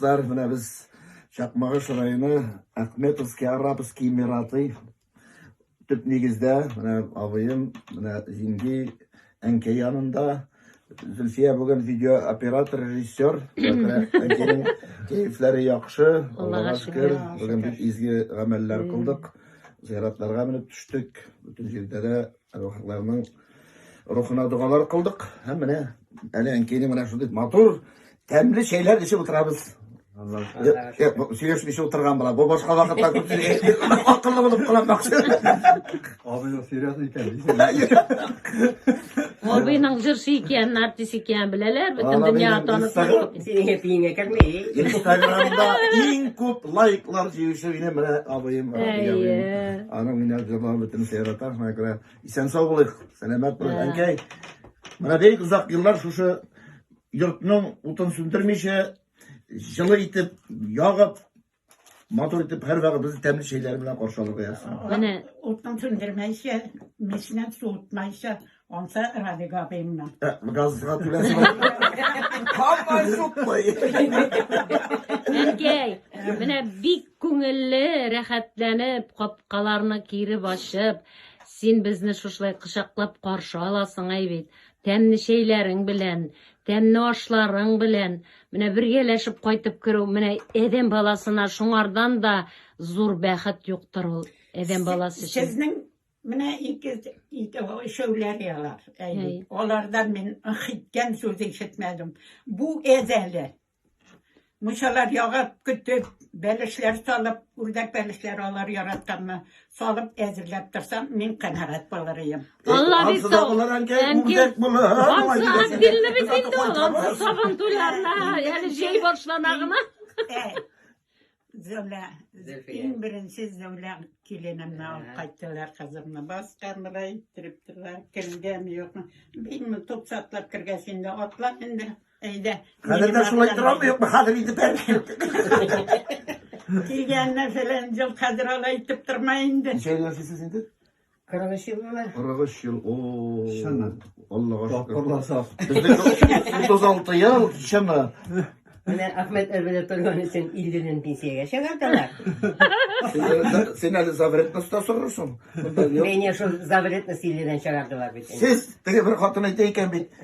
Менә без Чакмагыш районы Ахметовский Арабский Эмираты төп нигездә менә абыем, менә җиңги әнкәй янында. Зөлфия бүген видео оператор, режиссер. Әнкәйнең кәефләре яхшы, Аллага шөкер. Бүген бик изге гамәлләр кылдык. Зияратларга менеп төштек. Бүтән җирдә дә рухларның рухына дугалар кылдык. Һәм менә әле әнкәйнең менә шундый матур, тәмле шәйләр эчеп утырабыз. Сөйләшмичә утырган була. Бу башка вакытта акыллы булып калмакчы. Абыйның серьезный икән. Абыйның җырчы икәнен, артист икәнен беләләр, бөтен дөнья танып. Синең пиңе кәлми. Инстаграмда иң күп лайклар җыючы минем менә абыем. Аның менә җырлар бөтен сәяратар мәгәрә. Исән сау булыйк, сәламәт булыйк. Әнкәй, менә бик озак еллар шушы йортның утын сүндермичә, җылы итеп, ягып, матур итеп һәр вакыт безне тәмле шәйләр белән каршы алырга ясый. Менә Утын сүндермәйчә, мичнән суытмайча, онса Радига абыйымнан. Газга түләсен. Һаман сукмай. Әнкәй, менә бик күңелле, рәхәтләнеп, капкаларны кире ачып, син безне шушлай кычаклап каршы аласың бит. Тәмле шәйләрең белән, тәмле ашларың белән, менә бергәләшеп кайтып керү, менә әдәм баласына шуңардан да зур бәхет юктыр ул әдәм баласы өчен. Сезнең менә ике шәүләр ялар. Алардан мин хиткән сүз ишетмәдем. Бу әзәле. Мушалар ягып көтеп, бәлешләр салып, үрдәк бәлешләр алар яратканны салып әзерләп торсам, мин канәгать булырым. Алла бит Ансыда булар әнкәй, үрдәк булыр. Ансыда билне бит инде ул. Сабан туйларына, яли җәй башланагына. Зөлә, иң беренче Зөлә киленемне алып кайттылар, кызымны басканнар, иттереп килгән юкмы. Бинме топсатлап кергәс инде атла инде. Әйдә. Хәзердә шулай торамы юкмы? Хәзер инде бәркәм. Килгәнне фәлән җил хәзер алай итеп тормай инде. Шәйләр сез инде? 43 ел була. 43 ел. О. Шәннән. Аллага шөкер. Тапкырласа. Безнең 36 ел, шәмә. Менә Ахмет әлбәттә торган өчен 50-дән пенсиягә чыгардылар. Сен әле завретността сорырсың. Менә шул завретны 50-дән чыгардылар бит. Сез теге бер хатын әйтә икән бит.